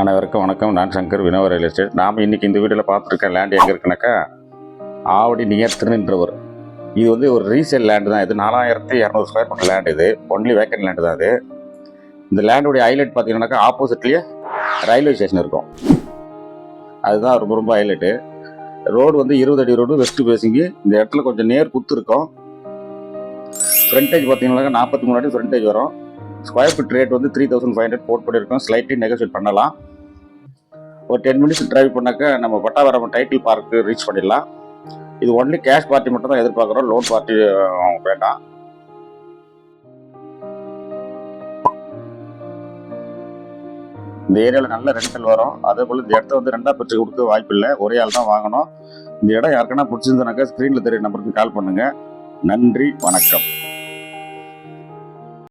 அனைவருக்கும் வணக்கம். நான் சங்கர், வினோவ் ரியல் எஸ்டேட். நாம் இன்றைக்கி இந்த வீடியோவில் பார்த்துருக்க லேண்ட் எங்கே இருக்குனாக்கா, ஆவடி நியர் திருநின்றவர். இது வந்து ஒரு ரீசேல் லேண்டு தான். இது 4200 ஸ்கொயர் ஃபீட் லேண்ட். இது ஒன்லி வேக்கன்ட் லேண்டு தான். இது இந்த லேண்டுடைய ஹைலைட் பார்த்தீங்கன்னாக்கா, ஆப்போசிட்லேயே ரயில்வே ஸ்டேஷன் இருக்கும். அதுதான் ரொம்ப ரொம்ப ஹைலைட்டு. ரோடு வந்து 20 அடி ரோடு, வெஸ்ட் பேசிங்கு. இந்த இடத்துல கொஞ்சம் நேர் குத்து இருக்கும். ஃப்ரண்டேஜ் பார்த்தீங்கன்னாக்கா 43 அடி ஃப்ரண்டேஜ் வரும். ஸ்கொயர் ஃபீட் ரேட் வந்து 3500 போட் பண்ணியிருக்கோம். ஸ்லைட்லி நெகோசியேட் பண்ணலாம். ஒரு 10 மினிட்ஸ் டிரைவ் பண்ணாக்க நம்ம பட்டாவரம் டைட்டில் பார்க்கு ரீச் பண்ணிடலாம். இது ஒன்லி கேஷ் பார்ட்டி மட்டும் தான் எதிர்பார்க்குறோம். லோன் பார்ட்டி வேண்டாம். இந்த ஏரியாவில் நல்ல ரெண்டல் வரும். அதே போல் இந்த இடத்த வந்து ரெண்டாக பிரிச்சு கொடுக்க வாய்ப்பு இல்லை. ஒரே ஆள் தான் வாங்கணும். இந்த இடம் யாருக்குன்னா பிடிச்சிருந்தனாக்கா ஸ்க்ரீனில் தெரிய நம்பருக்கு கால் பண்ணுங்கள். நன்றி, வணக்கம்.